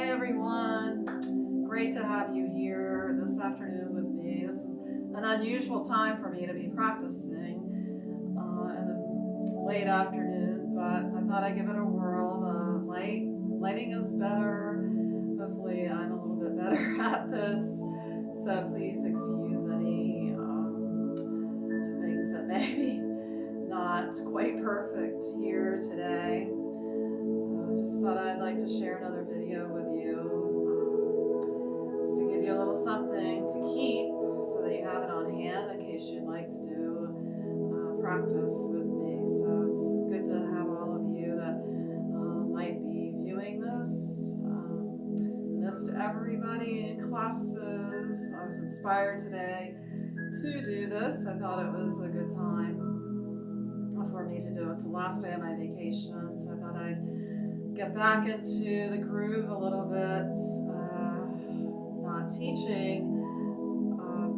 everyone. Great to have you here this afternoon with me. This is an unusual time for me to be practicing in the late afternoon, but I thought I'd give it a whirl. The lighting is better. Hopefully I'm a little bit better at this. So please excuse any things that may be not quite perfect here today. Just thought I'd like to share another video with you, just to give you a little something to keep so that you have it on hand in case you'd like to do practice with me. So it's good to have all of you that might be viewing this. Missed everybody in classes. I was inspired today to do this. I thought it was a good time for me to do it. It's the last day of my vacation, so I thought I'd get back into the groove a little bit. Not teaching,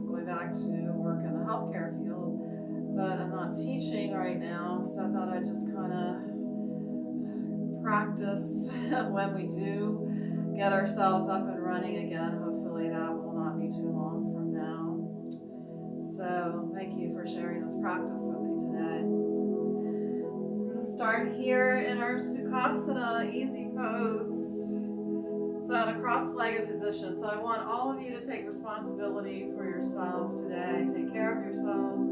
going back to work in the healthcare field, but I'm not teaching right now, so I thought I'd just kind of practice when we do get ourselves up and running again. Hopefully that will not be too long from now. So thank you for sharing this practice with me today. We're going to start here in our Sukhasana, easy pose. So in a cross-legged position. So I want all of you to take responsibility for yourselves today. Take care of yourselves.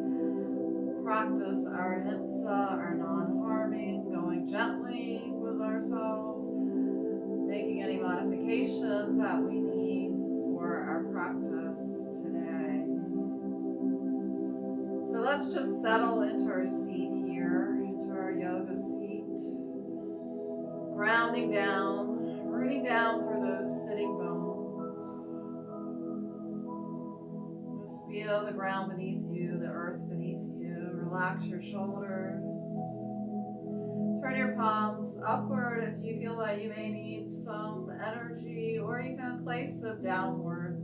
Practice our himsa, our non-harming, going gently with ourselves, making any modifications that we need for our practice today. So let's just settle into our seat here, into our yoga seat. Grounding down, rooting down through those sitting bones. Just feel the ground beneath you, the earth beneath you. Relax your shoulders. Turn your palms upward if you feel that you may need some energy, or you can place them downward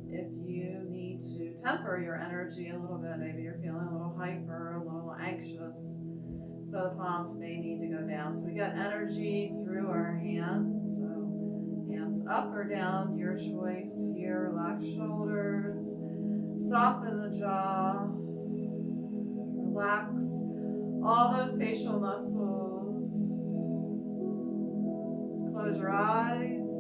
if you need to temper your energy a little bit. Maybe you're feeling a little hyper, a little anxious, so the palms may need to go down. So we get energy through our hands. So hands up or down, your choice here. Relax shoulders, soften the jaw, relax all those facial muscles. Close your eyes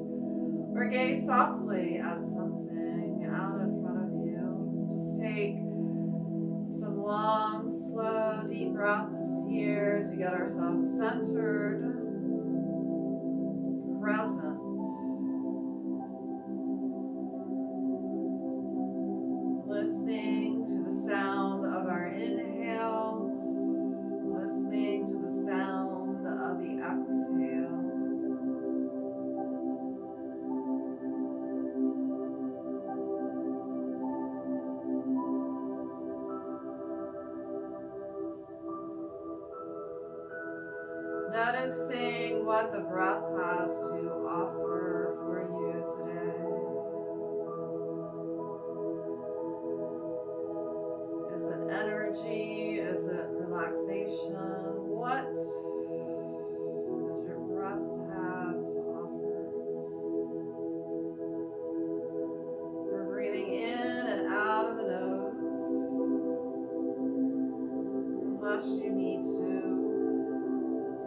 or gaze softly at something out in front of you. Just take some long, slow, deep breaths here to get ourselves centered, present. Listening to the sound of our inhale, listening to the sound of the exhale. Noticing what the breath has to offer for you today. Is it energy? Is it relaxation? What does your breath have to offer? We're breathing in and out of the nose, unless you need to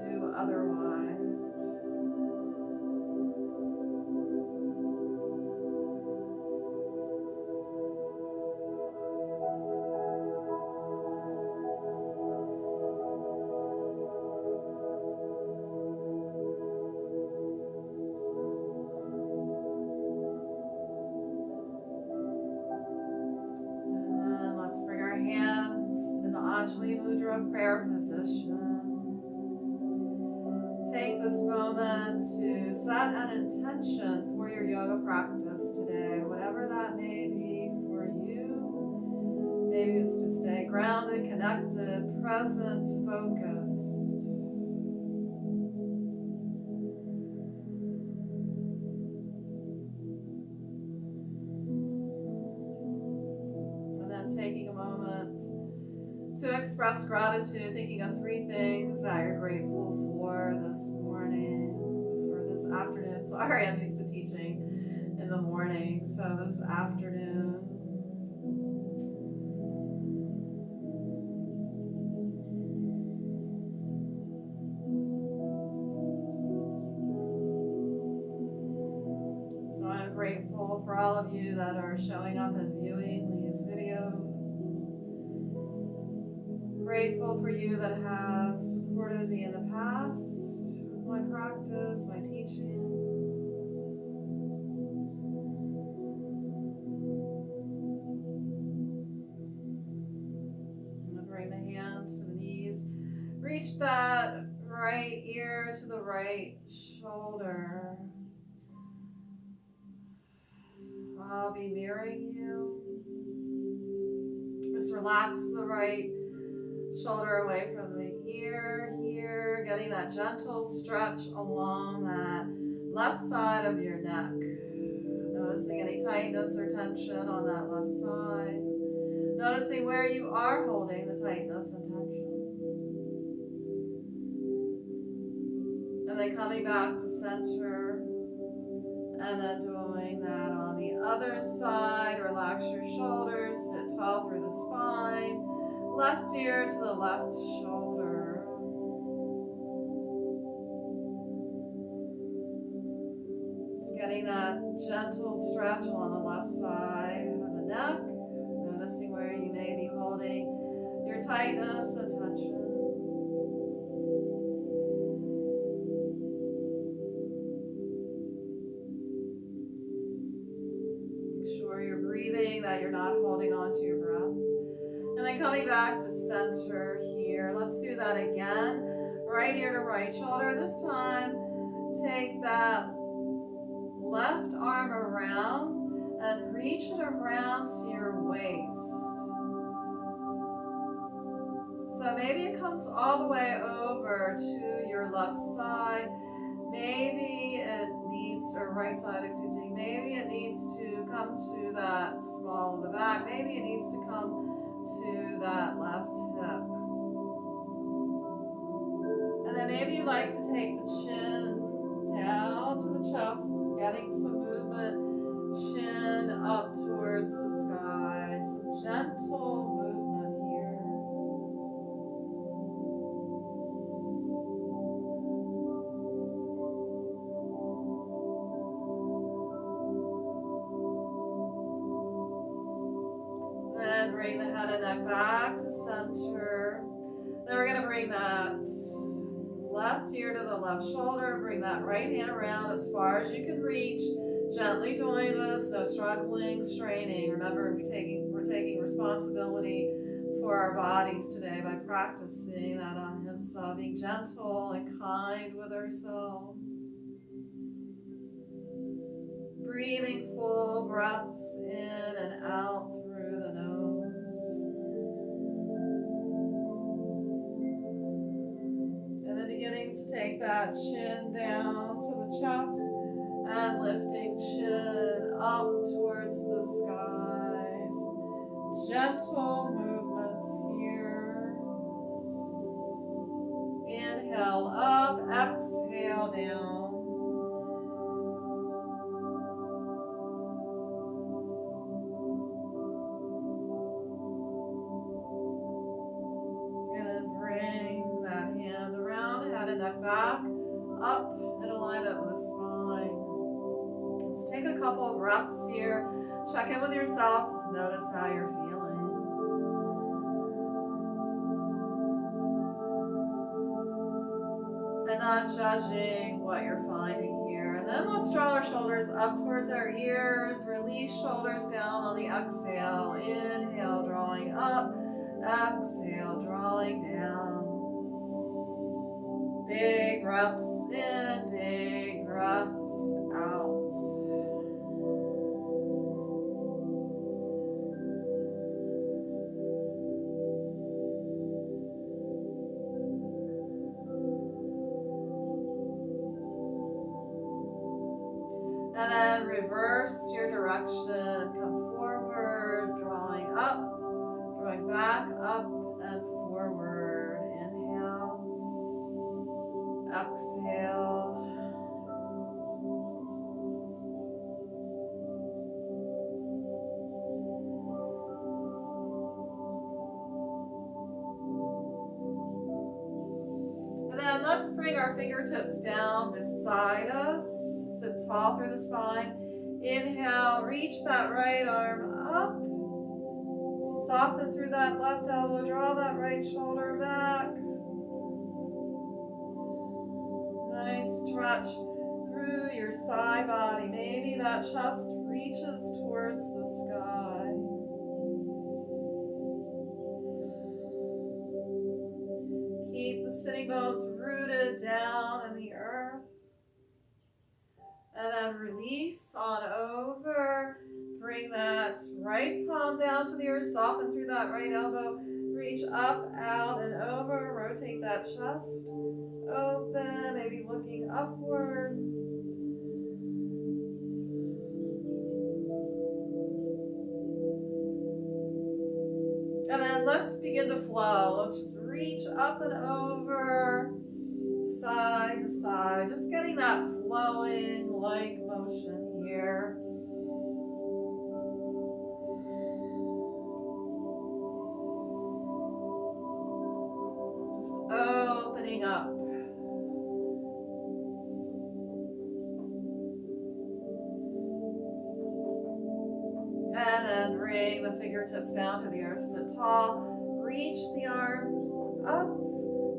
do otherwise. And let's bring our hands in the Anjali Mudra prayer position. Take this moment to set an intention for your yoga practice today, whatever that may be for you. Maybe it's to stay grounded, connected, present, focused. And then taking a moment to express gratitude, thinking of 3 things that you're grateful for this morning or this afternoon, Sorry, I'm used to teaching in the morning, so this afternoon. So I'm grateful for all of you that are showing up and viewing these videos. Grateful for you that have supported me in the past with my practice, my teachings. I'm going to bring the hands to the knees. Reach that right ear to the right shoulder. I'll be mirroring you. Just relax the right shoulder away from the ear here, getting that gentle stretch along that left side of your neck. Noticing any tightness or tension on that left side. Noticing where you are holding the tightness and tension. And then coming back to center. And then doing that on the other side. Relax your shoulders, sit tall through the spine. Left ear to the left shoulder. Just getting that gentle stretch along the left side of the neck. Noticing where you may be holding your tightness and tension. Make sure you're breathing, that you're not holding on to your breath. And then coming back to center here. Let's do that again. Right ear to right shoulder. This time, take that left arm around and reach it around to your waist. So maybe it comes all the way over to your left side. Maybe it needs, or right side, excuse me, maybe it needs to come to that small of the back. Maybe it needs to come to that left hip. And then maybe you'd like to take the chin down to the chest, getting some movement, chin up towards the sky, some gentle movement here. Then bring the head and neck back to center. Then we're going to bring that left ear to the left shoulder. Bring that right hand around as far as you can reach. Gently doing this, no struggling, straining. Remember, we're taking responsibility for our bodies today by practicing that ahimsa, being gentle and kind with ourselves. Breathing full breaths in and out through the nose. And then beginning to take that chin down to the chest and lifting chin up towards the skies. Gentle movements here. Inhale up, exhale down. Back, up in alignment with the spine. Just take a couple of breaths here. Check in with yourself. Notice how you're feeling. And not judging what you're finding here. And then let's draw our shoulders up towards our ears. Release shoulders down on the exhale. Inhale, drawing up. Exhale, drawing down. Big breaths in, big breaths out. And then reverse your direction. Come forward, drawing up, drawing back, up and forward. Inhale. Exhale. let's bring our fingertips down beside us. Sit tall through the spine. Inhale, reach that right arm up. Soften through that left elbow, draw that right shoulder back. Nice stretch through your side body. Maybe that chest reaches towards the sky. Keep the sitting bones rooted down in the earth. And then release on over. Bring that right palm down to the earth. Soften through that right elbow. Reach up, out, and over. Rotate that chest open, maybe looking upward. And then let's begin to flow. Let's just reach up and over, side to side. Just getting that flowing like motion here. Just opening up. And then bring the fingertips down to the earth. Sit tall. Reach the arms up.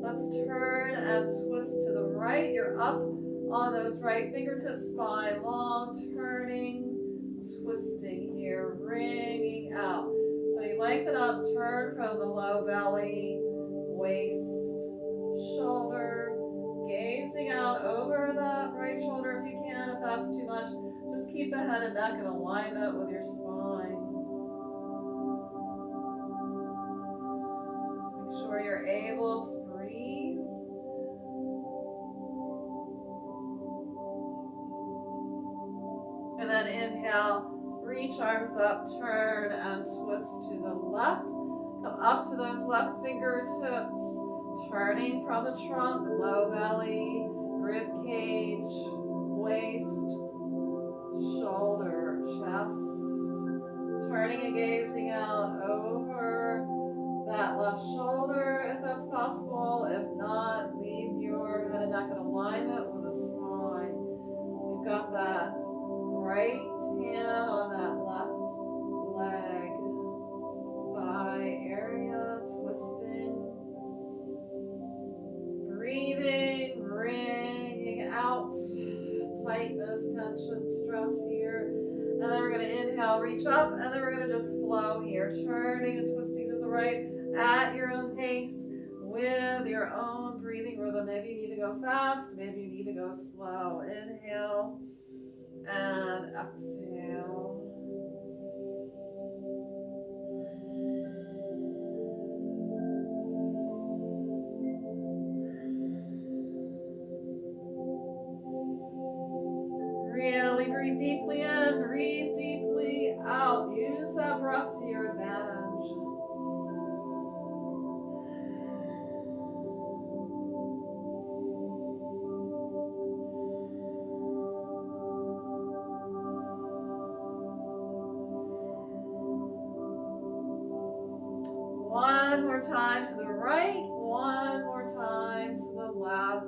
Let's turn and twist to the right. You're up on those right fingertips, spine long, turning, twisting here, bringing out. So you lengthen up, turn from the low belly, waist, shoulder, gazing out over that right shoulder if you can. If that's too much, just keep the head and neck in alignment with your spine. Make sure you're able to breathe. And then inhale, reach arms up, turn and twist to the left. Come up to those left fingertips, turning from the trunk, low belly, rib cage, waist, shoulder, chest. Turning and gazing out over that left shoulder if that's possible. If not, leave your head and neck in alignment with the spine. So you've got that right hand on that left leg, thigh area, twisting. Breathing, bringing out tightness, tension, stress here. And then we're going to inhale, reach up, and then we're going to just flow here, turning and twisting to the right at your own pace with your own breathing rhythm. Maybe you need to go fast, maybe you need to go slow. Inhale and exhale. Really breathe deeply in, breathe deeply out. Use that breath to your advantage. One more time to the right, one more time to the left.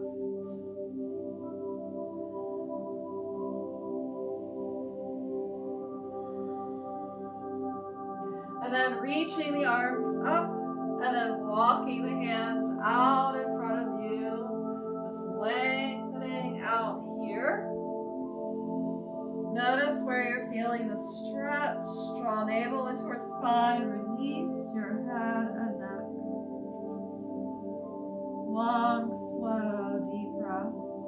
And then reaching the arms up and then walking the hands out in front of you. Just lengthening out here. Notice where you're feeling the stretch. Draw navel in towards the spine. Release your head and neck. Long, slow, deep breaths.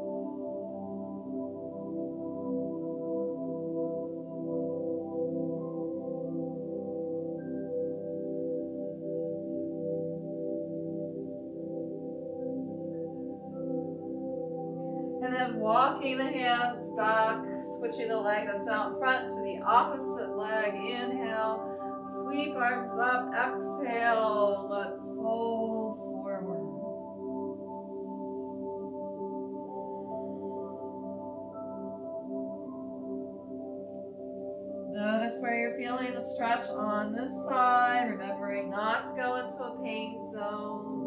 And then walking the hands back, switching the leg that's out in front to the opposite leg. Inhale, sweep arms up, exhale, let's fold forward. Notice where you're feeling the stretch on this side, remembering not to go into a pain zone.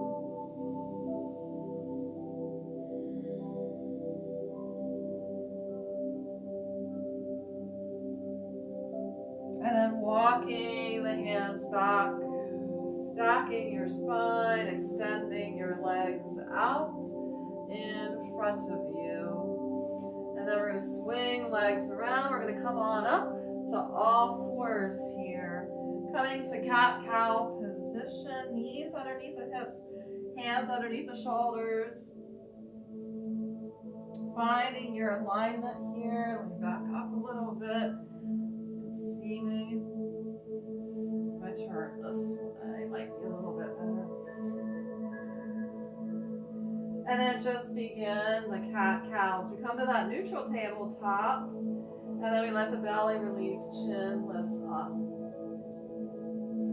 walking the hands back, stacking your spine, extending your legs out in front of you. And then we're going to swing legs around. We're going to come on up to all fours here. Coming to cat-cow position, knees underneath the hips, hands underneath the shoulders. Finding your alignment here. Let me back up a little bit. You can see me. If I turn this way, it might be a little bit better. And then just begin the cat-cows. We come to that neutral tabletop, and then we let the belly release, chin lifts up.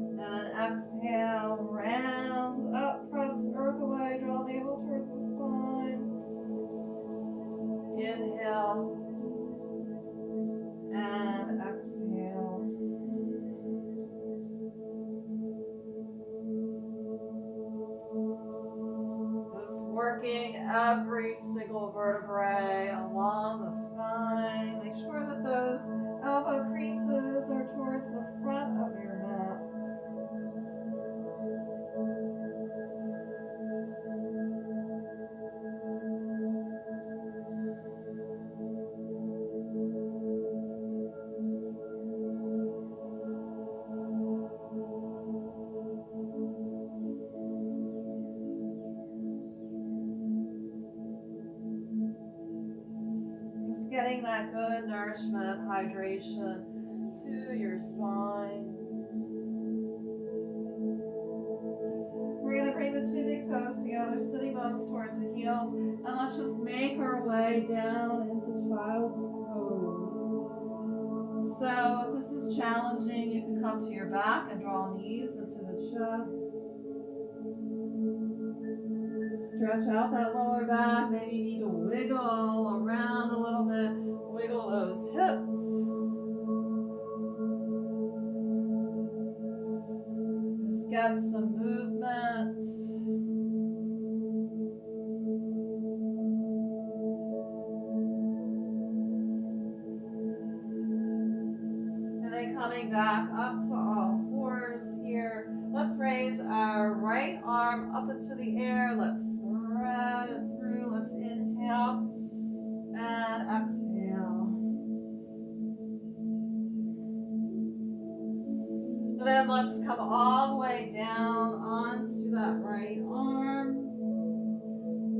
And then exhale, round up, press earth away, draw navel towards the spine. Inhale and exhale. Just working every single vertebrae along the spine. Make sure that those elbow creases are towards the front of your mat. Getting that good nourishment, hydration to your spine. We're going to bring the two big toes together, sitting bones towards the heels, and let's just make our way down into child's pose. So if this is challenging, you can come to your back and draw knees into the chest. Stretch out that lower back. Maybe you need to wiggle around a little bit. Wiggle those hips. Just get some movement. And then coming back up to all fours here. Let's raise our right arm up into the air. Let's spread it through. Let's inhale and exhale. And then let's come all the way down onto that right arm.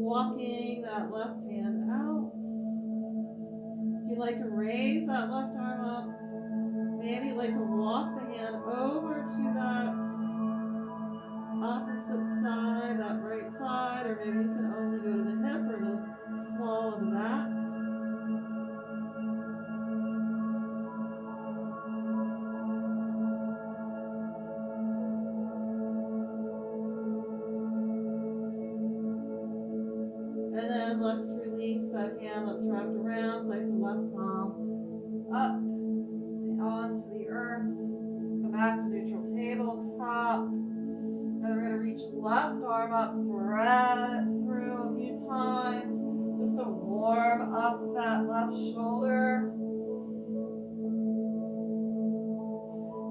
Walking that left hand out. If you'd like to raise that left arm up, maybe you'd like to walk the hand over to that opposite side, that right side, or maybe you can only go to the hip or the small of the back. And then let's release that hand that's wrapped around, place the left palm up onto the earth, come back to neutral tabletop. And we're going to reach left arm up, thread it through a few times, just to warm up that left shoulder.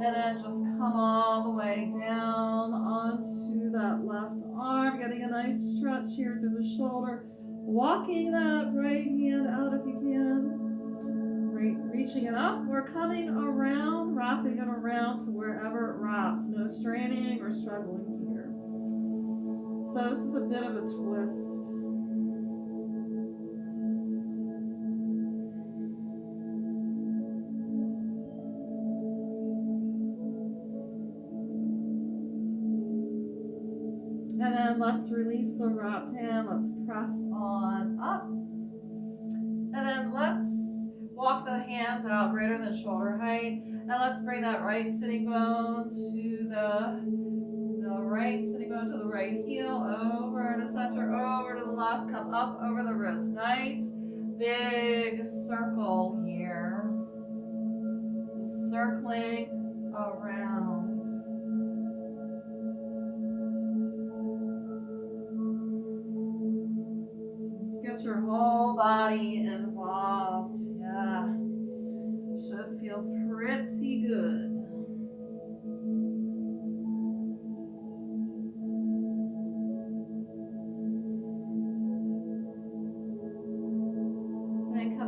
And then just come all the way down onto that left arm, getting a nice stretch here through the shoulder. Walking that right hand out if you can. Reaching it up. We're coming around, wrapping it around to wherever it wraps. No straining or struggling here. So this is a bit of a twist. And then let's release the wrapped hand. Let's press on up. And then let's walk the hands out greater than shoulder height. And let's bring that right sitting bone to the right sitting bone to the right heel, over to center, over to the left, come up over the wrist. Nice big circle here. Circling around. Get your whole body involved. Yeah. Should feel pretty good.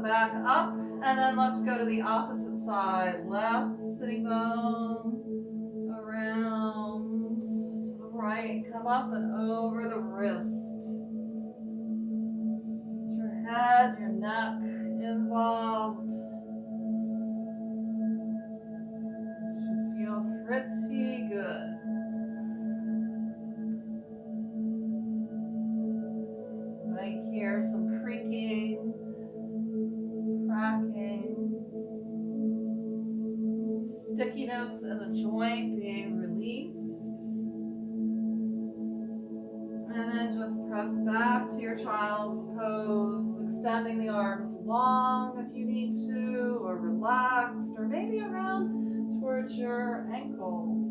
come back up, and then let's go to the opposite side. Left sitting bone around to the right. Come up and over the wrist. Your head, your neck involved. Should feel pretty good. Right here, some creaking, cracking, some stickiness in the joint being released. And then just press back to your child's pose, extending the arms long if you need to, or relaxed, or maybe around towards your ankles.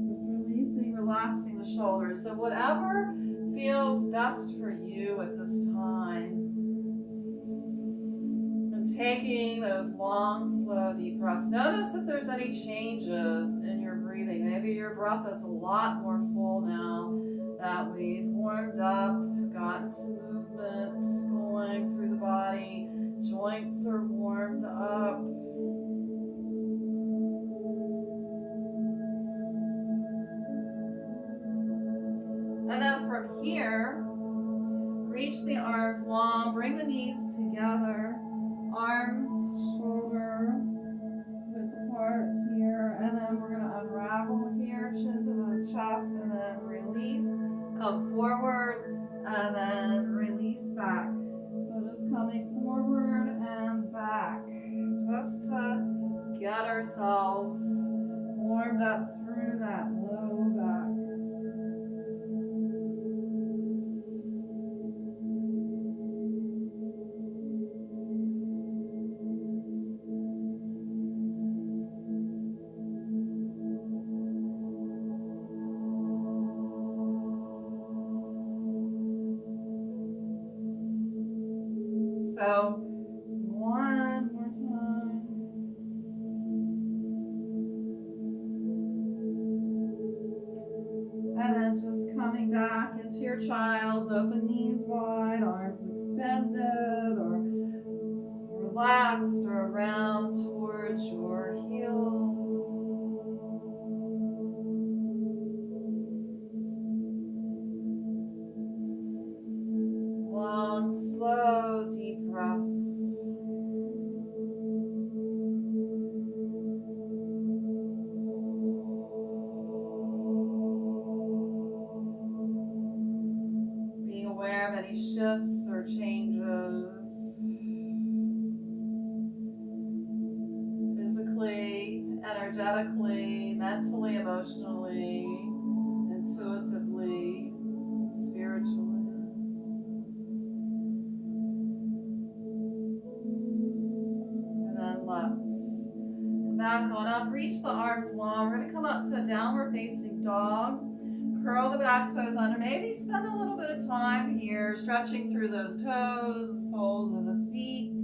Just releasing, relaxing the shoulders. So whatever feels best for you at this time. And taking those long, slow, deep breaths. Notice if there's any changes in your breathing. Maybe your breath is a lot more full now that we've warmed up, gotten some movement going through the body. Joints are warmed up. And then from here, reach the arms long, bring the knees together, arms, shoulder width apart here, and then we're going to unravel here, chin to the chest, and then release, come forward, and then release back. So just coming forward and back, just to get ourselves warmed up through that low back. So, one more time. And then just coming back into your child's, open knees wide, arms extended or relaxed or around towards your heels. Long, slow, deep breaths. Being aware of any shifts or changes. Physically, energetically, mentally, emotionally, intuitively, spiritually. Let's back on up, reach the arms long. We're going to come up to a downward facing dog. Curl the back toes under. Maybe spend a little bit of time here stretching through those toes, the soles of the feet.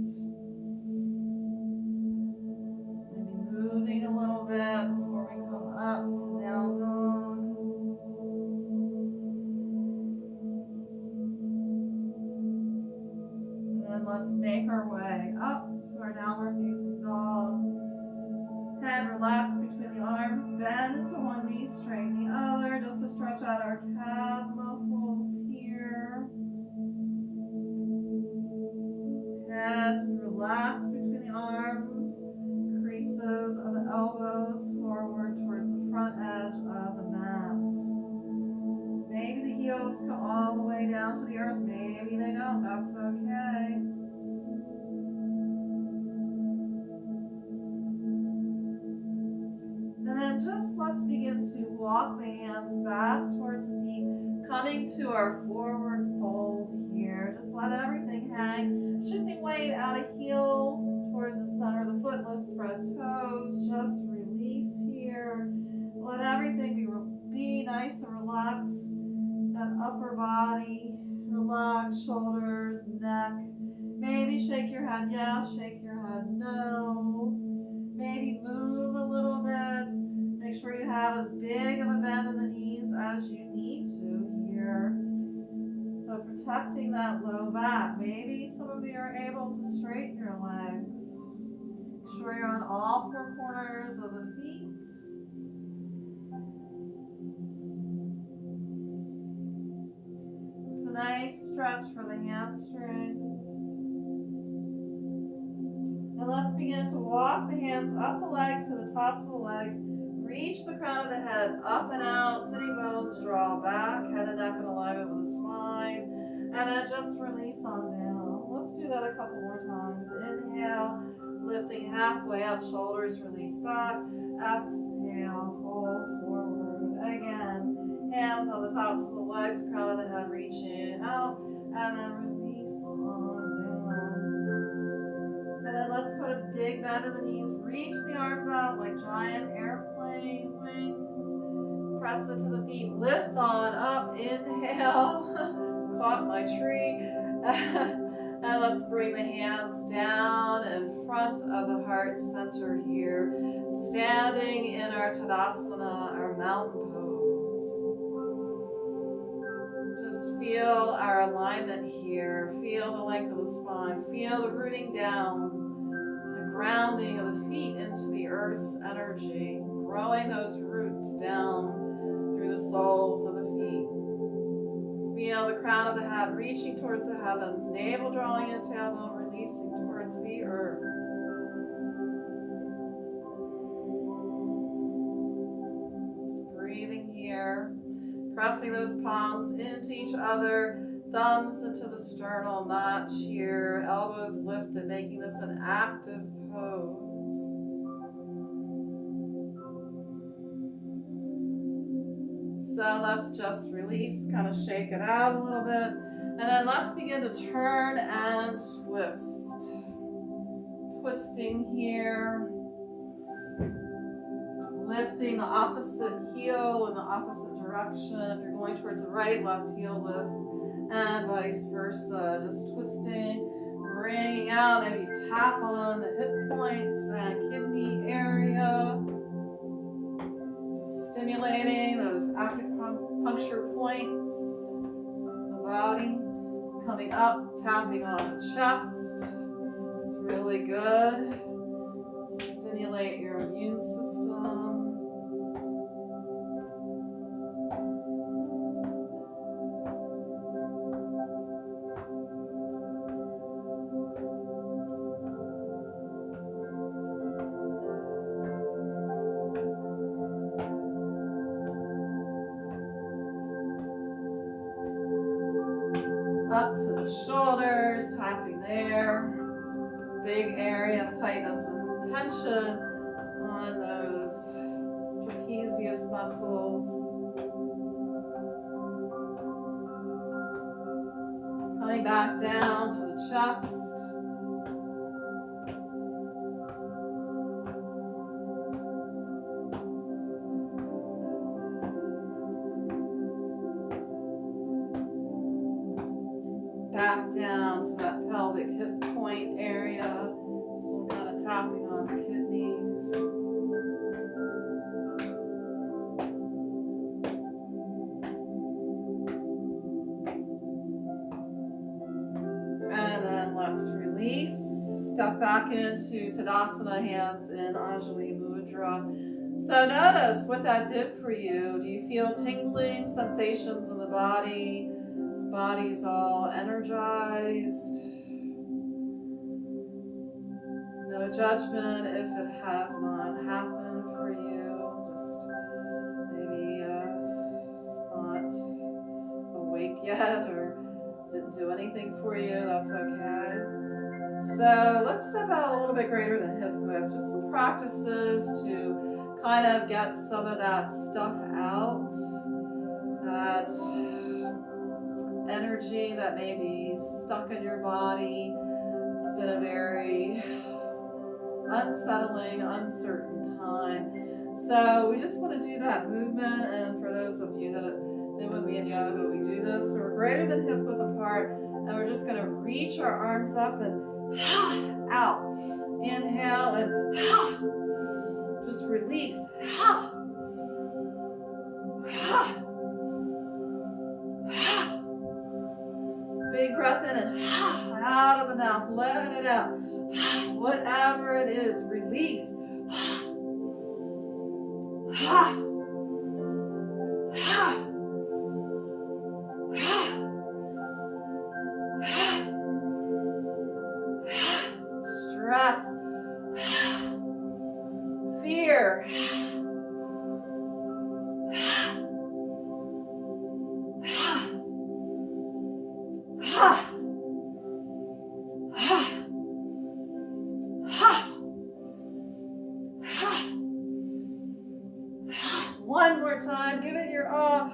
Maybe moving a little bit before we come up to down dog. And then let's make our way up to our downward facing dog. Head relax between the arms, bend into one knee, straighten the other, just to stretch out our calf muscles here. Head relax between the arms, creases of the elbows forward towards the front edge of the mat. Maybe the heels come all the way down to the earth, maybe they don't, that's okay. And then just let's begin to walk the hands back towards the feet, coming to our forward fold here. Just let everything hang, shifting weight out of heels towards the center of the foot. Let's spread toes, just release here. Let everything be nice and relaxed. That upper body, relax, shoulders, neck. Maybe shake your head yes, shake your head no. Maybe move a little bit. Make sure you have as big of a bend in the knees as you need to here. So protecting that low back. Maybe some of you are able to straighten your legs. Make sure you're on all four corners of the feet. It's a nice stretch for the hamstrings. And let's begin to walk the hands up the legs to the tops of the legs. Reach the crown of the head up and out. Sitting bones draw back. Head and neck in alignment with the spine. And then just release on down. Let's do that a couple more times. Inhale, lifting halfway up. Shoulders release back. Exhale, fold forward. Again, hands on the tops of the legs. Crown of the head reaching out. And then release on down. And then let's put a big bend in the knees. Reach the arms out like giant airplane wings. Press into the feet. Lift on up. Inhale. Caught my tree. And let's bring the hands down in front of the heart center here. Standing in our Tadasana, our mountain pose. Just feel our alignment here. Feel the length of the spine. Feel the rooting down. Grounding of the feet into the earth's energy, growing those roots down through the soles of the feet. Feel the crown of the head reaching towards the heavens, navel drawing in, tailbone releasing towards the earth. Just breathing here, pressing those palms into each other. Thumbs into the sternal notch here, elbows lifted, making this an active pose. So let's just release, kind of shake it out a little bit. And then let's begin to turn and twist. Twisting here. Lifting the opposite heel in the opposite direction. If you're going towards the right, left heel lifts. And vice versa, just twisting, bringing out, maybe tap on the hip points and kidney area. Just stimulating those acupuncture points in the body. Coming up, tapping on the chest. It's really good. Stimulate your immune system. Up to the shoulders, tapping there. Big area of tightness and tension on those trapezius muscles. Coming back down to the chest. Back down to that pelvic hip point area. So kind of tapping on the kidneys. And then let's release. Step back into Tadasana, hands in Anjali Mudra. So notice what that did for you. Do you feel tingling sensations in the body? Body's all energized. No judgment if it has not happened for you. Just maybe it's not awake yet or didn't do anything for you. That's okay. So let's step out a little bit greater than hip width. Just some practices to kind of get some of that stuff out. That energy that may be stuck in your body. It's been a very unsettling, uncertain time. So we just want to do that movement, and for those of you that have been with me in yoga, we do this. So we're greater than hip width apart, and we're just going to reach our arms up and out. Inhale and just release. Big breath in and out of the mouth, letting it out. Whatever it is, release. Stress, fear, one more time, give it your all.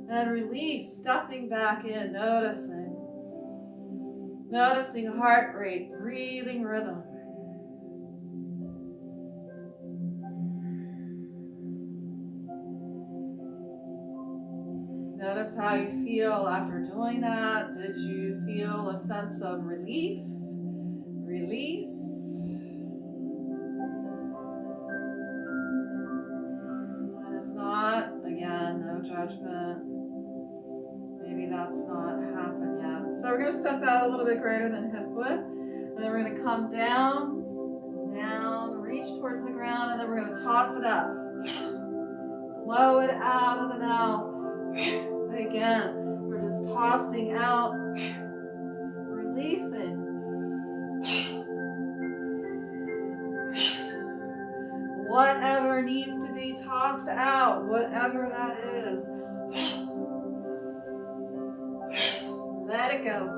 And release, stepping back in, noticing heart rate, breathing rhythm. Notice how you feel after doing that. Did you feel a sense of relief, release? And if not, again, no judgment. Maybe that's not happened yet. So we're going to step out a little bit greater than hip width. And then we're going to come down, reach towards the ground, and then we're going to toss it up. Blow it out of the mouth. Again, we're just tossing out, releasing. Whatever needs to be tossed out, whatever that is. Let it go.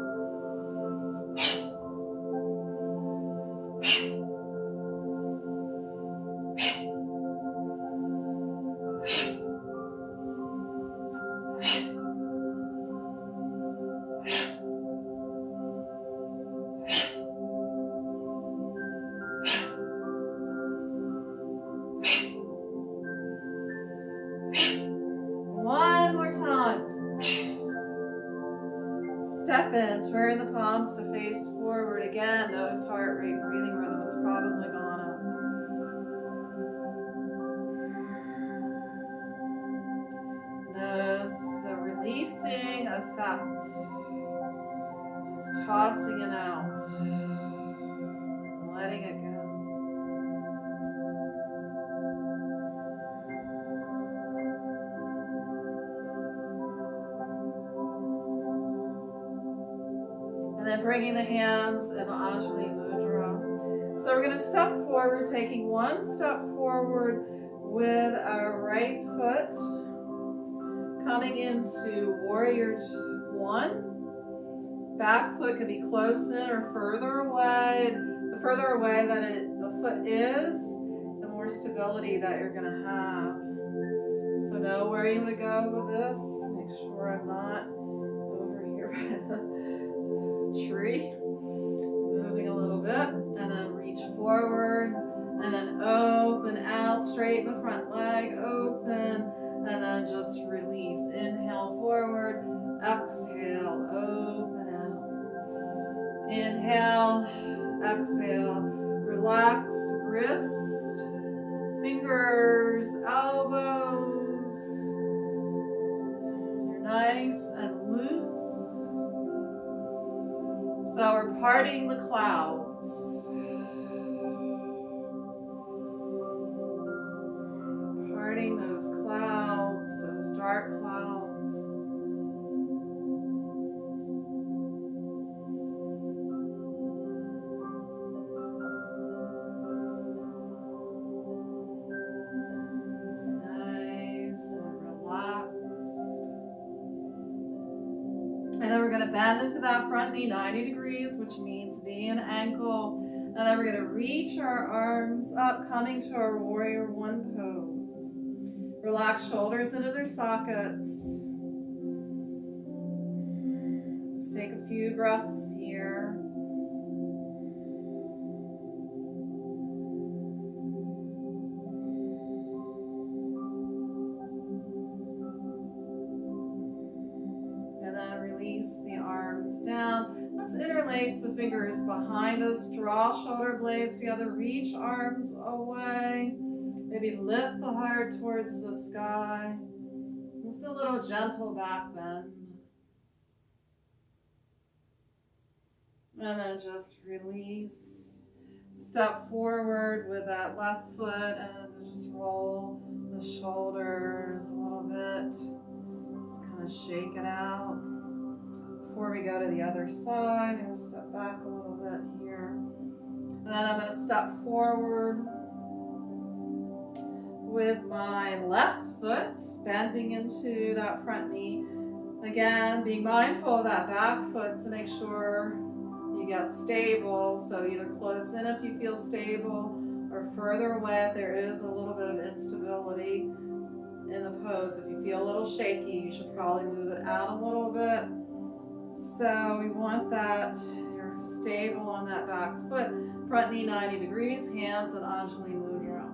One more time. Step in, turn the palms to face forward. Again, notice heart rate, breathing rhythm. It's probably gone up. Notice the releasing effect. Just tossing it out. Letting it go. And then bringing the hands in the Anjali Mudra. So we're going to step forward, taking one step forward with our right foot, coming into Warrior One. Back foot can be close in or further away. The further away that the foot is, the more stability that you're going to have. So know where you want to go with this. Make sure I'm not over here by the tree. Moving a little bit, and then reach forward, and then open out, straighten the front leg, open, and then just release. Inhale forward, exhale, open out. Inhale, exhale, relax wrist, fingers, elbows. You're nice and loose. So we're parting the clouds. Parting those clouds, those dark clouds. It's nice and relaxed. And then we're going to bend into that front knee 90 degrees, which means knee and ankle. And then we're going to reach our arms up, coming to our Warrior One pose. Relax shoulders into their sockets. Let's take a few breaths here. And then release the arms down. Let's interlace the fingers behind us. Draw shoulder blades together. Reach arms away. Maybe lift the heart towards the sky. Just a little gentle back bend. And then just release. Step forward with that left foot and then just roll the shoulders a little bit. Just kind of shake it out. Before we go to the other side, I'm going to step back a little bit here. And then I'm going to step forward with my left foot, bending into that front knee. Again, being mindful of that back foot to make sure you get stable. So either close in if you feel stable or further away if there is a little bit of instability in the pose. If you feel a little shaky, you should probably move it out a little bit. So we want that you're stable on that back foot. Front knee 90 degrees, hands in Anjali Mudra.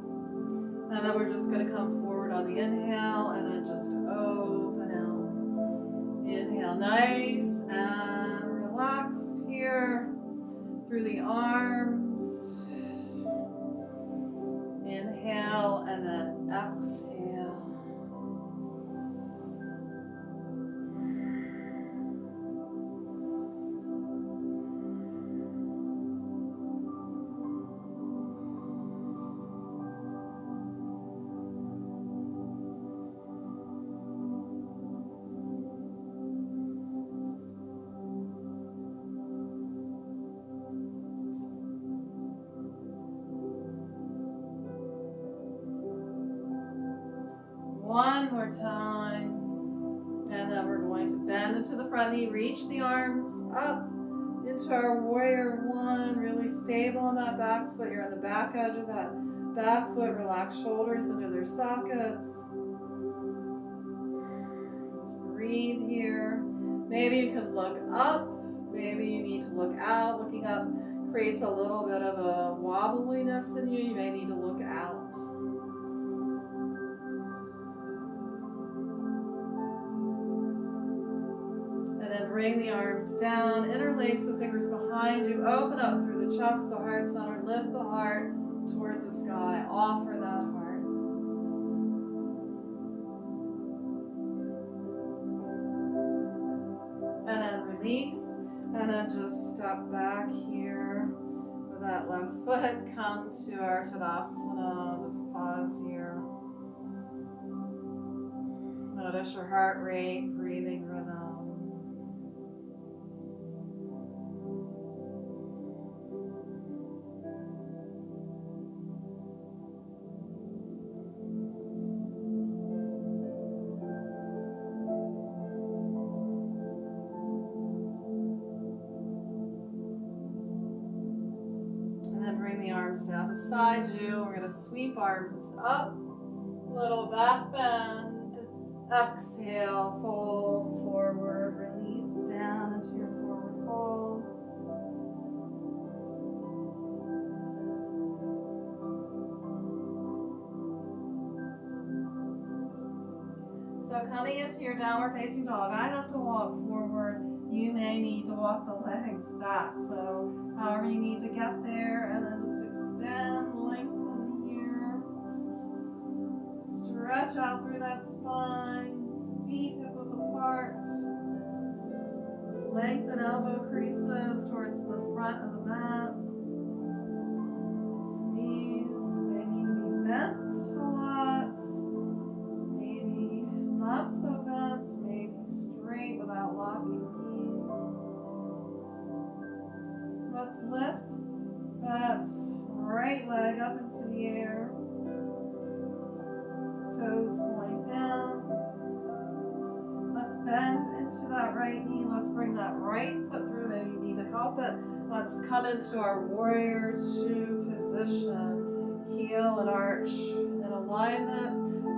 And then we're just going to come forward on the inhale and then just open out. Inhale, nice and relax here through the arms. Inhale and then exhale. One more time. And then we're going to bend into the front knee, reach the arms up into our warrior one, really stable on that back foot. You're on the back edge of that back foot. Relax shoulders into their sockets. Just breathe here. Maybe you can look up. Maybe you need to look out. Looking up creates a little bit of a wobbliness in you. You may need to look out. And then bring the arms down, interlace the fingers behind you, open up through the chest, the heart center, lift the heart towards the sky, offer that heart. And then release, and then just step back here with that left foot, come to our Tadasana, just pause here. Notice your heart rate, breathing rhythm. Bring the arms down beside you. We're going to sweep arms up, little back bend. Exhale, fold forward, release down into your forward fold. So coming into your downward facing dog, I have to walk forward. You may need to walk the legs back. So however you need to get there, and then just extend, lengthen here. Stretch out through that spine, feet hip width apart. Just lengthen elbow creases towards the front of the mat. Knees may need to be bent a lot. Maybe not so bent, maybe straight without locking knees. Let's lift that right leg up into the air. Toes going down. Let's bend into that right knee. Let's bring that right foot through. Maybe you need to help it. Let's come into our warrior two position. Heel and arch in alignment.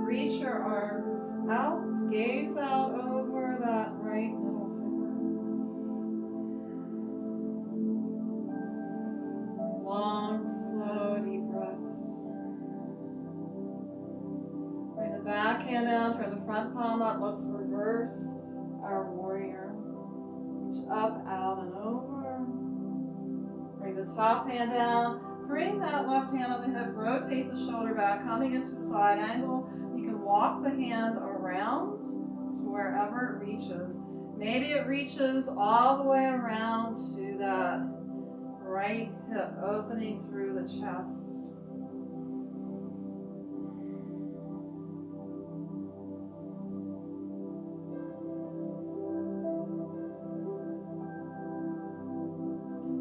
Reach your arms out. Gaze out over that right middle finger. Long, slow, deep breaths. Bring the back hand down, turn the front palm up. Let's reverse our warrior. Reach up, out, and over. Bring the top hand down. Bring that left hand on the hip. Rotate the shoulder back, coming into side angle. You can walk the hand around to wherever it reaches. Maybe it reaches all the way around to that right hip opening through the chest.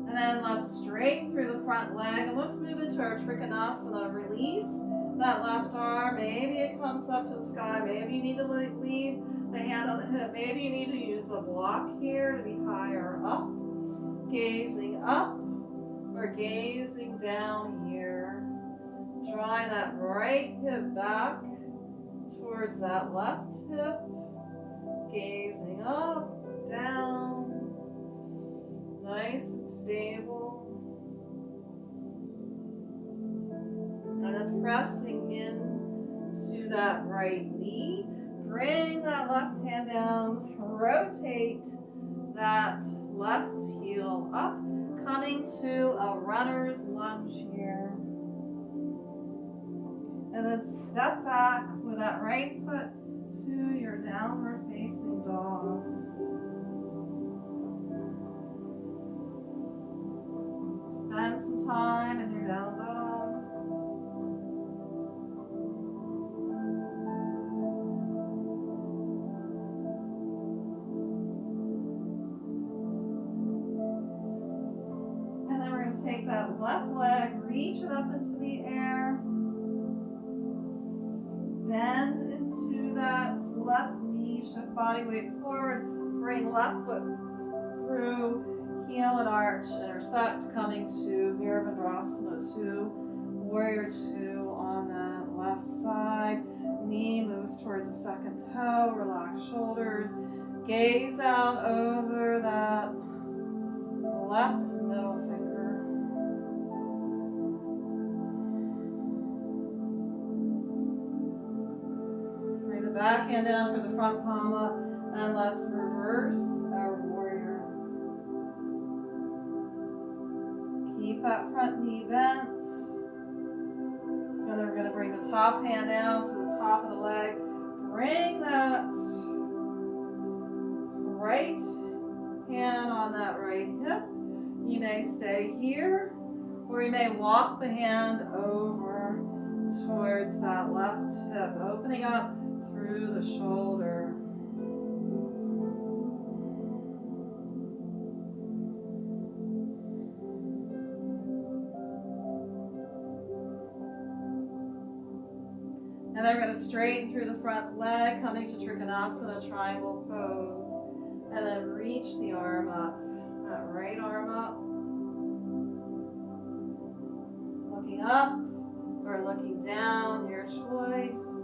And then let's straighten through the front leg, and let's move into our Trikonasana. Release that left arm. Maybe it comes up to the sky. Maybe you need to leave the hand on the hip. Maybe you need to use the block here to be higher up. Gazing up or gazing down here. Drawing that right hip back towards that left hip. Gazing up, down. Nice and stable. And then pressing in to that right knee. Bring that left hand down. Rotate that left heel up. Coming to a runner's lunge here. And then step back with that right foot to your downward facing dog. Spend some time in your down dog. And then we're going to take that left leg, reach it up into the air. Bend into that left knee, shift body weight forward. Bring left foot through. Heel and arch, intersect, coming to Virabhadrasana 2, Warrior 2 on that left side. Knee moves towards the second toe, relax shoulders. Gaze out over that left middle finger. Bring the back hand down toward the front palm up, and let's reverse our warrior. Keep that front knee bent. And then we're going to bring the top hand down to the top of the leg. Bring that right hand on that right hip. You may stay here, or you may walk the hand over towards that left hip, opening up through the shoulder. And then we're going to straighten through the front leg, coming to Trikonasana, triangle pose. And then reach the arm up, that right arm up. Looking up or looking down, your choice.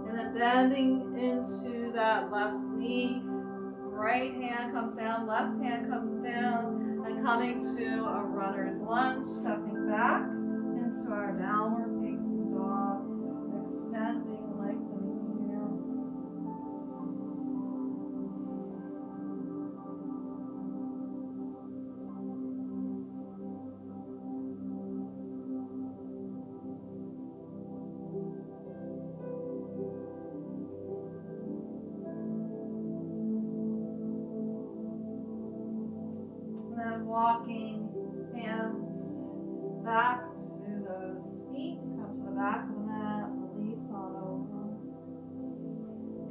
And then bending into that left knee. Right hand comes down, left hand comes down, and coming to a runner's lunge, stepping back into our downward facing dog, extending, lengthening here. Walking hands back to those feet, come to the back of the mat, release on over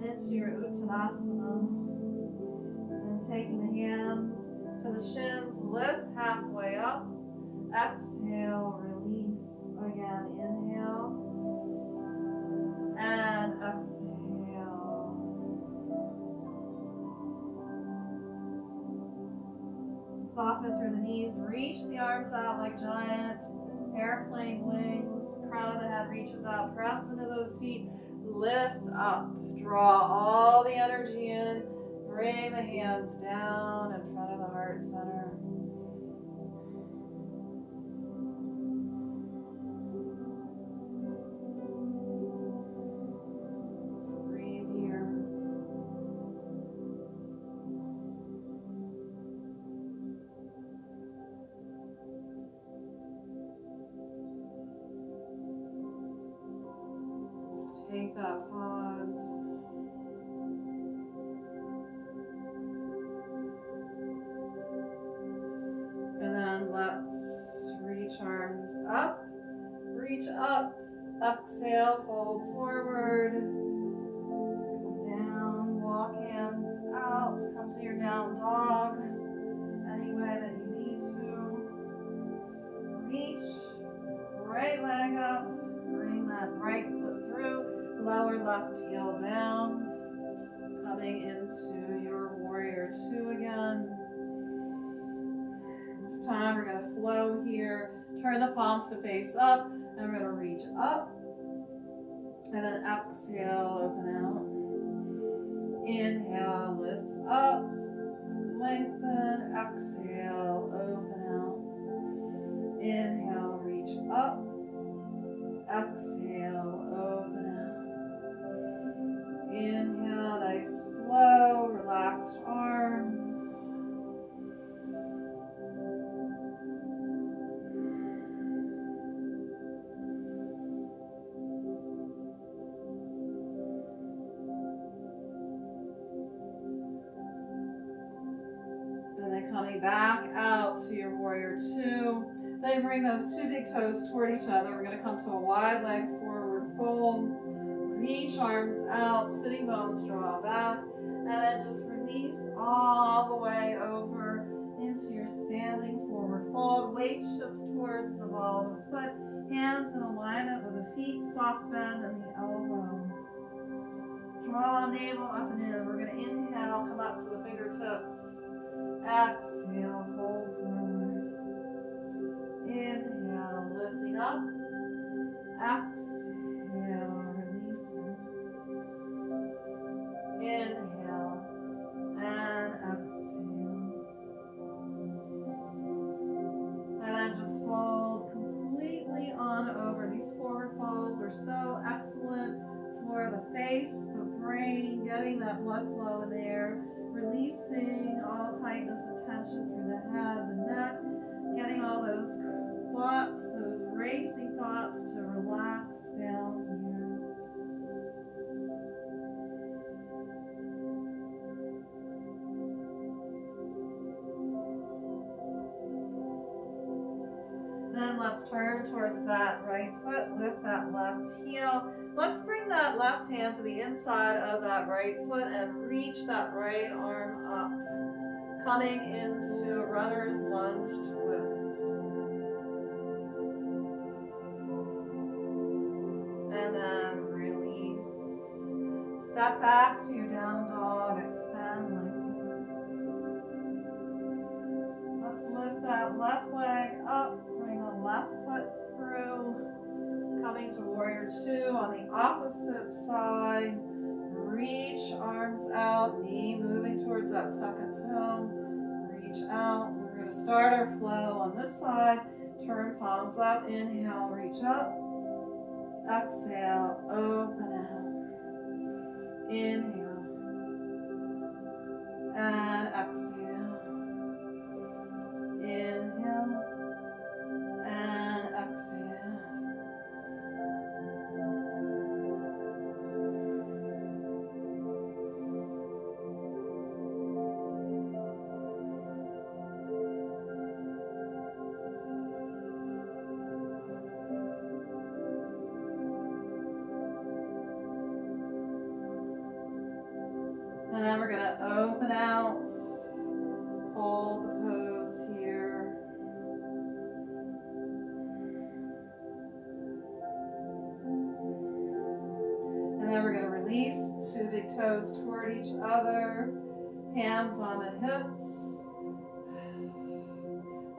into your Uttanasana, and taking the hands to the shins, lift halfway up, exhale, release, again, inhale, and exhale. Soften through the knees, reach the arms out like giant airplane wings. Crown of the head reaches out, press into those feet, lift up, draw all the energy in, bring the hands down in front of the heart center. So breathe here. Take that pause. And then let's reach arms up. Reach up. Exhale, fold forward. Go down, walk hands out. Come to your down dog. Any way that you need to. Reach. Right leg up. Bring that right foot through. Lower left heel down. Coming into your warrior two again. This time we're going to flow here. Turn the palms to face up. And we're going to reach up. And then exhale, open out. Inhale, lift up. Lengthen. Exhale, open out. Inhale, reach up. Exhale, open out. Inhale, nice flow. Relaxed arms. Coming back out to your warrior two. Then bring those two big toes toward each other. We're going to come to a wide leg forward fold. Reach arms out, sitting bones draw back. And then just release all the way over into your standing forward fold. Weight shifts towards the ball of the foot. Hands in alignment with the feet, soft bend in the elbow. Draw navel up and in. We're going to inhale, come up to the fingertips. Exhale, fold forward. Inhale, lifting up. Exhale, releasing. Inhale and exhale. And then just fold completely on over. These forward folds are so excellent for the face, the brain, getting that blood flow in there. Releasing all tightness and tension through the head, the neck, getting all those thoughts, those racing thoughts to relax down here. Then let's turn towards that right foot, lift that left heel. Let's bring that left hand to the inside of that right foot and reach that right arm up. Coming into a runner's lunge twist. And then release. Step back to your down dog, extend, lengthen. Let's lift that left leg up, bring the left foot through. Coming to warrior two on the opposite side. Reach arms out, knee moving towards that second toe. Reach out. We're going to start our flow on this side. Turn palms up. Inhale, reach up. Exhale, open out. Inhale. And exhale. Inhale. And exhale. And then we're going to open out, hold the pose here. And then we're going to release, two big toes toward each other, hands on the hips.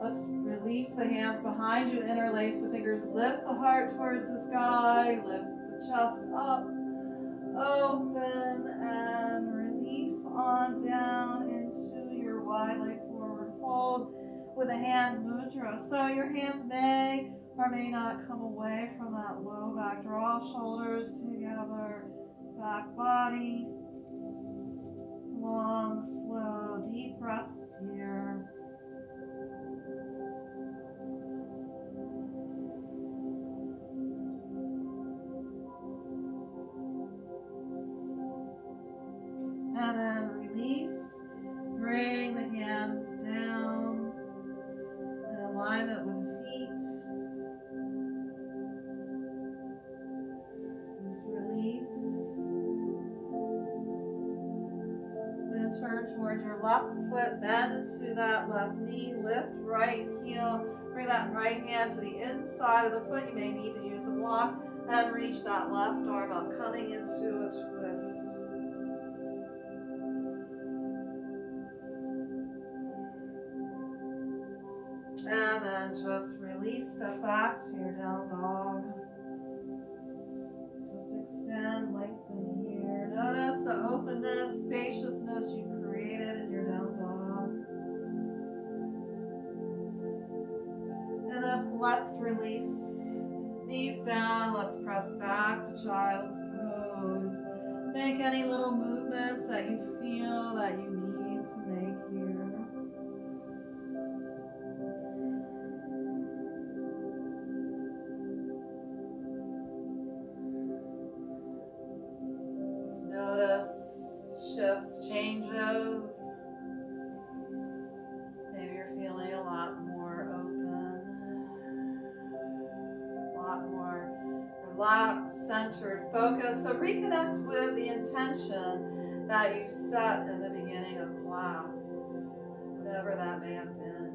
Let's release the hands behind you, interlace the fingers, lift the heart towards the sky, lift the chest up, open and release on down into your wide leg forward fold with a hand mudra. So your hands may or may not come away from that low back draw, shoulders together, back body. Long, slow, deep breaths here. forward towards your left foot, bend into that left knee, lift right heel, bring that right hand to the inside of the foot. You may need to use a block and reach that left arm up, coming into a twist. And then just release, step back to your down dog. Just extend, lengthen here. Notice the openness, spaciousness you've created in your down dog. And then let's release. Knees down, let's press back to child's pose. Make any little movements that you feel that you need to make here. Just notice shifts, changes. Maybe you're feeling a lot more open, a lot more relaxed, centered, focused. So reconnect with the intention that you set in the beginning of class, whatever that may have been.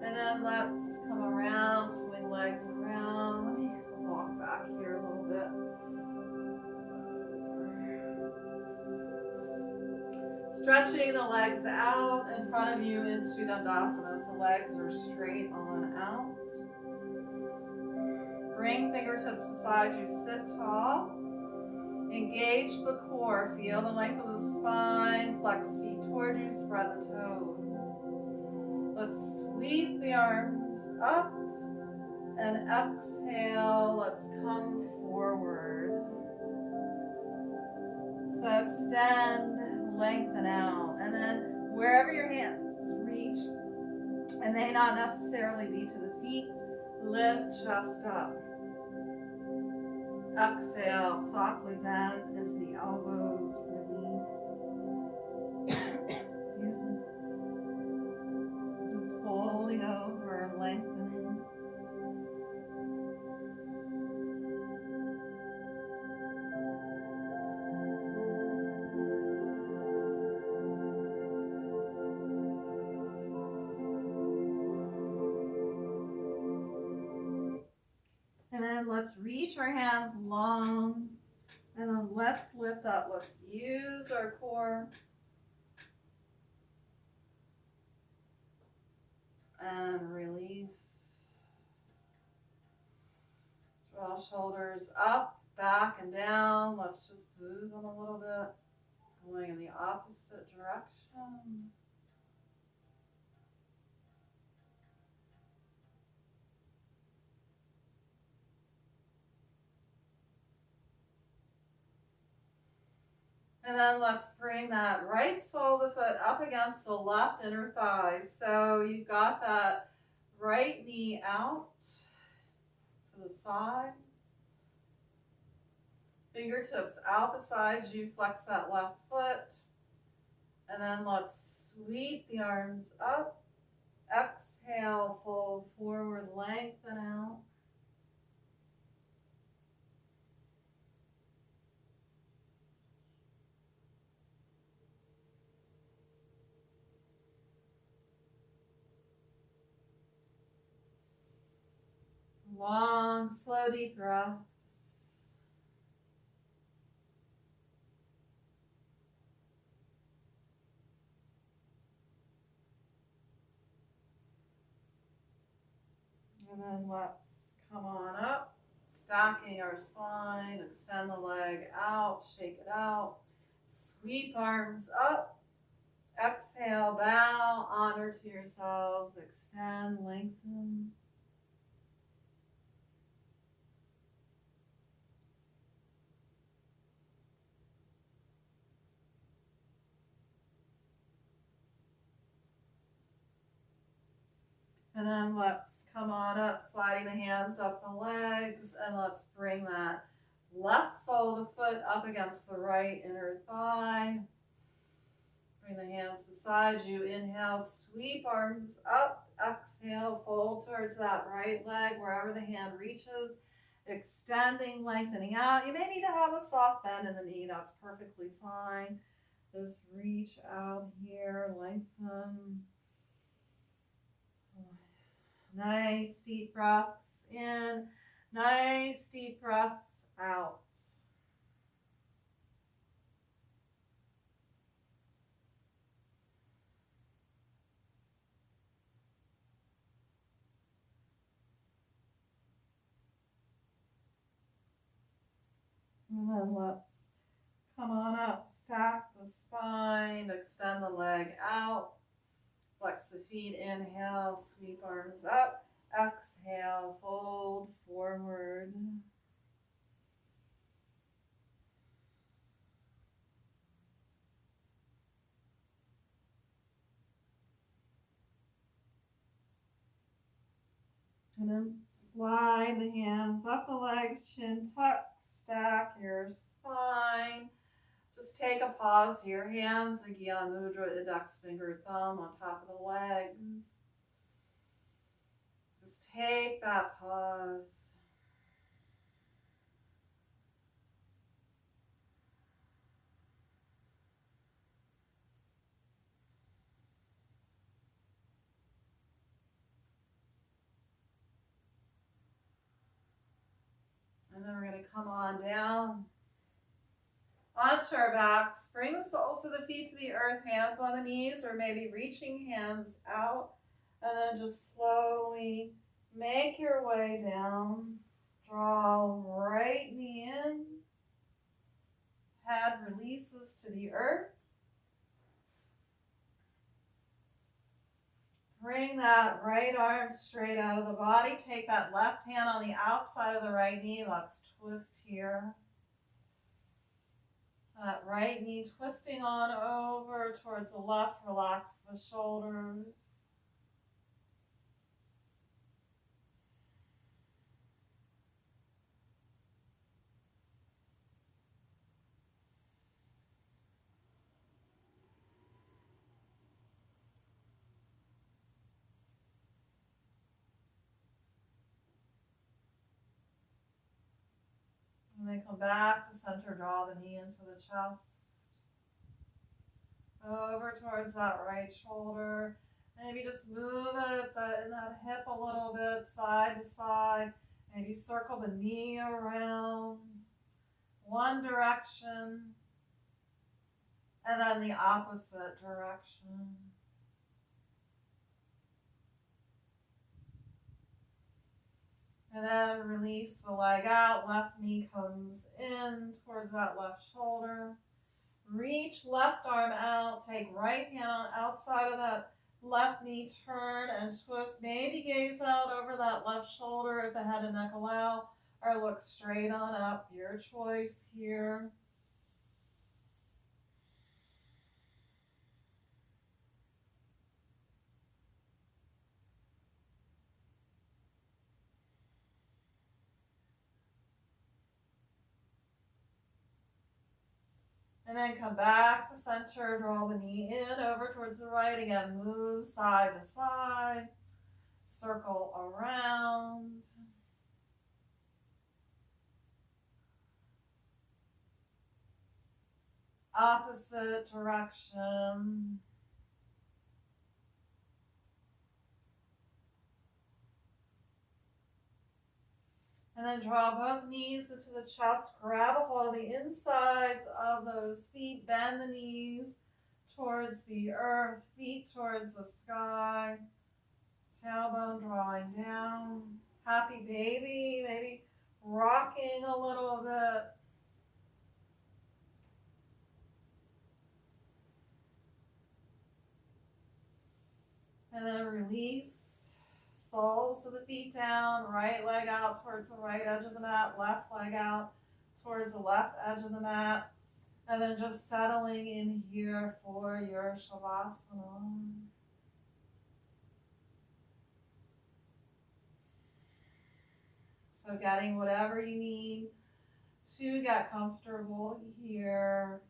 And then let's come around, swing legs around. Let me walk back here a little bit. Stretching the legs out in front of you into Dandasana. So legs are straight on out. Bring fingertips beside you, sit tall. Engage the core, feel the length of the spine, flex feet toward you, spread the toes. Let's sweep the arms up and exhale, let's come forward. So extend, lengthen out, and then wherever your hands reach, it may not necessarily be to the feet, lift chest up. Exhale, softly bend into the elbows, release. Excuse me. Just folding over, lengthening. And then let's reach our hands long. And then let's lift up. Let's use our core. And release. Draw shoulders up, back, and down. Let's just move them a little bit. Going in the opposite direction. And then let's bring that right sole of the foot up against the left inner thigh. So you've got that right knee out to the side. Fingertips out beside you, flex that left foot. And then let's sweep the arms up. Exhale, fold forward, lengthen out. Long, slow, deep breaths. And then let's come on up, stacking our spine, extend the leg out, shake it out. Sweep arms up. Exhale, bow, honor to yourselves, extend, lengthen. And then let's come on up, sliding the hands up the legs, and let's bring that left sole of the foot up against the right inner thigh. Bring the hands beside you. Inhale, sweep arms up. Exhale, fold towards that right leg wherever the hand reaches. extending, lengthening out. You may need to have a soft bend in the knee. That's perfectly fine. Just reach out here, lengthen. Nice deep breaths in, nice deep breaths out. And then let's come on up, stack the spine, extend the leg out, flex the feet, inhale, sweep arms up, exhale, fold forward. And then slide the hands up the legs, chin tuck, stack your spine. Just take a pause. Your hands, Agya Mudra, index finger, thumb on top of the legs. Just take that pause. And then we're going to come on down onto our backs. Bring the soles of the feet to the earth, hands on the knees, or maybe reaching hands out. And then just slowly make your way down. Draw right knee in. Head releases to the earth. Bring that right arm straight out of the body. Take that left hand on the outside of the right knee. Let's twist here. That right knee twisting on over towards the left. Relax the shoulders. And then come back to center. Draw the knee into the chest. Over towards that right shoulder. Maybe just move it in that hip a little bit, side to side. Maybe circle the knee around one direction and then the opposite direction. And then release the leg out. Left knee comes in towards that left shoulder. Reach left arm out. Take right hand on outside of that left knee. Turn and twist. Maybe gaze out over that left shoulder if the head and neck allow. Or look straight on up. Your choice here. And then come back to center, draw the knee in, over towards the right again, move side to side, circle around. Opposite direction. And then draw both knees into the chest, grab a hold of the insides of those feet, bend the knees towards the earth, feet towards the sky, tailbone drawing down. Happy baby, maybe rocking a little bit. And then release. Soles of the feet down, right leg out towards the right edge of the mat, left leg out towards the left edge of the mat. And then just settling in here for your Shavasana. So getting whatever you need to get comfortable here.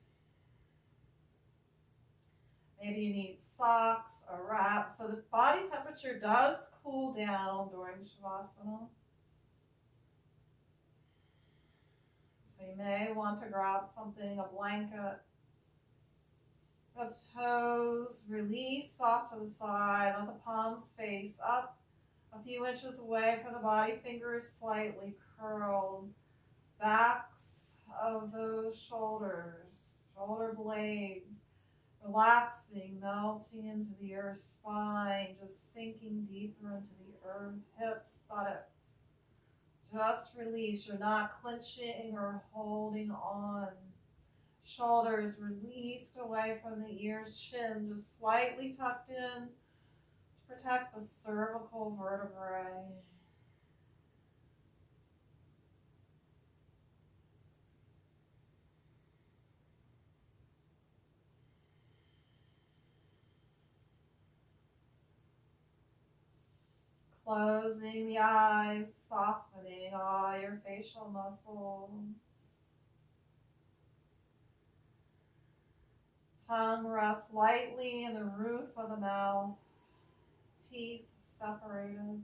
Maybe you need socks, a wrap. So the body temperature does cool down during Shavasana. So you may want to grab something, a blanket. The toes release off to the side. Let the palms face up a few inches away from the body, fingers slightly curled. Backs of those shoulders, shoulder blades, relaxing, melting into the earth, spine, just sinking deeper into the earth, hips, buttocks. Just release. You're not clenching or holding on. Shoulders released away from the ears, chin just slightly tucked in to protect the cervical vertebrae. Closing the eyes, softening all your facial muscles. Tongue rests lightly in the roof of the mouth. Teeth separated.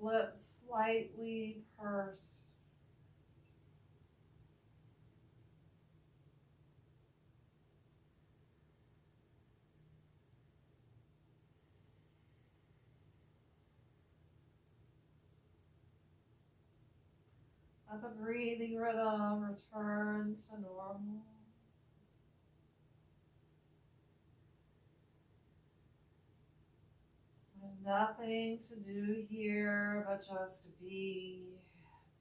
Lips slightly pursed. Let the breathing rhythm return to normal. There's nothing to do here but just be.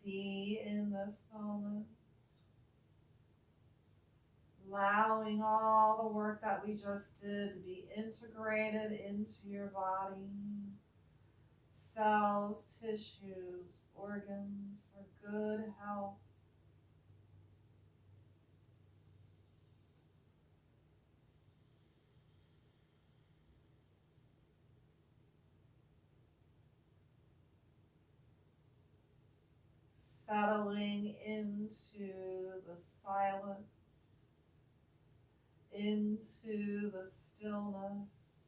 Be in this moment. Allowing all the work that we just did to be integrated into your body. Cells, tissues, organs for good health. Settling into the silence, into the stillness,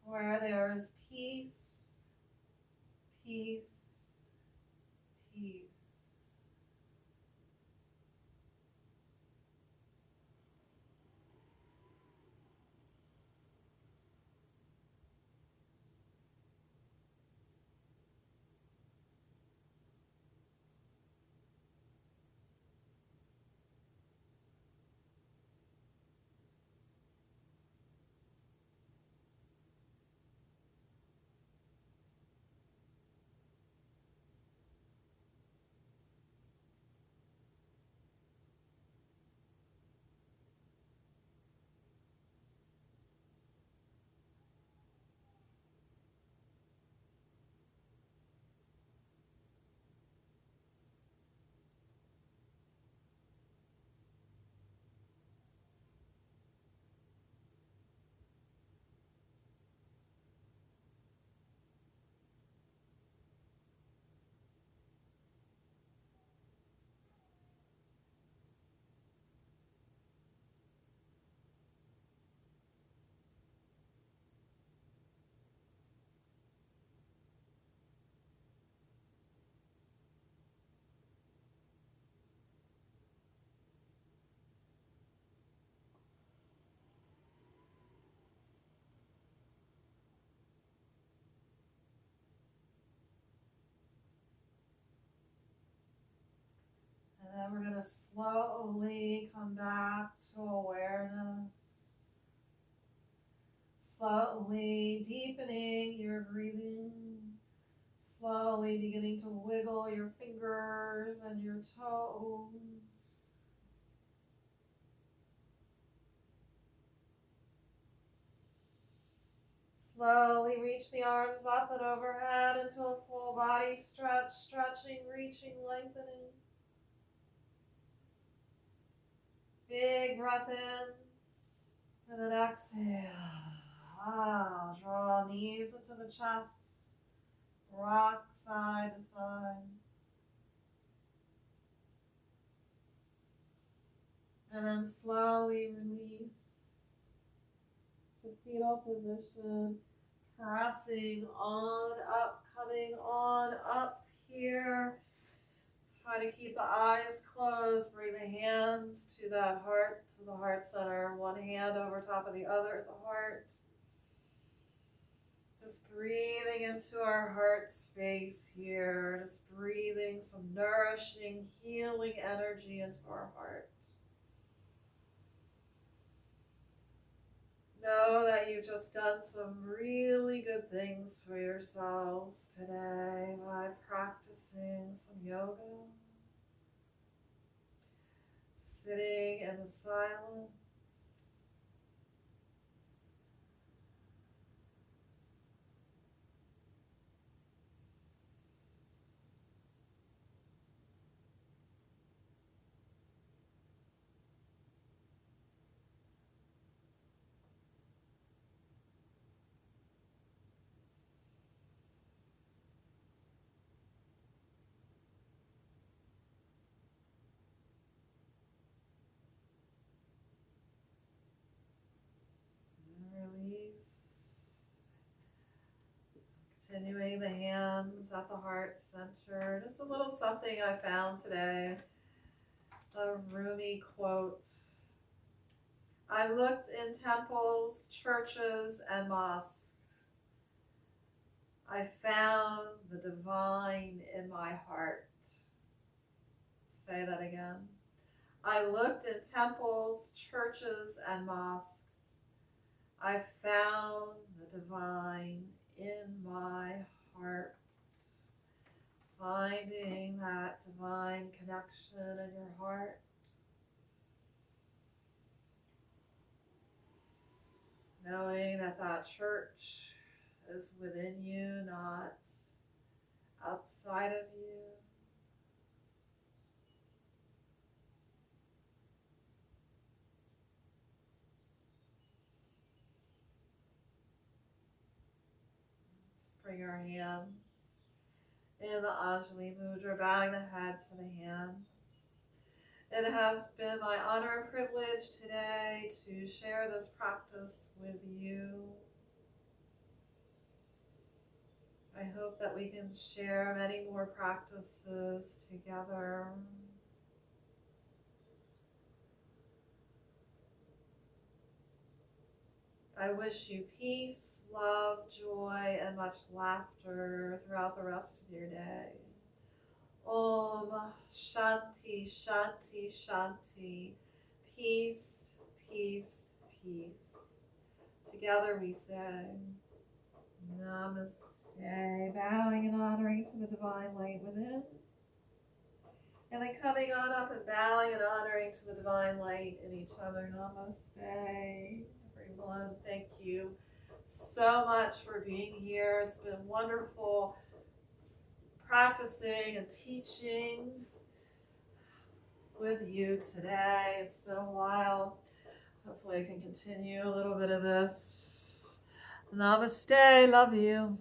where there is peace, peace, peace. And then we're going to slowly come back to awareness. Slowly deepening your breathing. Slowly beginning to wiggle your fingers and your toes. Slowly reach the arms up and overhead into a full body stretch, stretching, reaching, lengthening. Big breath in, and then exhale. Draw knees into the chest. Rock side to side. And then slowly release to fetal position. Pressing on up, coming on up here. Try to keep the eyes closed. Bring the hands to that heart, to the heart center. One hand over top of the other at the heart. Just breathing into our heart space here. Just breathing some nourishing, healing energy into our heart. Know that you've just done some really good things for yourselves today by practicing some yoga, sitting in the silence. Release. Continuing the hands at the heart center. Just a little something I found today. A Rumi quote. I looked in temples, churches, and mosques. I found the divine in my heart. Say that again. I looked in temples, churches, and mosques. I found the divine in my heart. Finding that divine connection in your heart. Knowing that that church is within you, not outside of you. Let's bring our hands in the Anjali Mudra, bowing the head to the hands. It has been my honor and privilege today to share this practice with you. I hope that we can share many more practices together. I wish you peace, love, joy, and much laughter throughout the rest of your day. Om Shanti, Shanti, Shanti. Peace, peace, peace. Together we say Namaste, bowing and honoring to the divine light within. And then coming on up and bowing and honoring to the divine light in each other. Namaste, everyone. Thank you so much for being here. It's been wonderful practicing and teaching with you today. It's been a while. Hopefully I can continue a little bit of this. Namaste. Love you.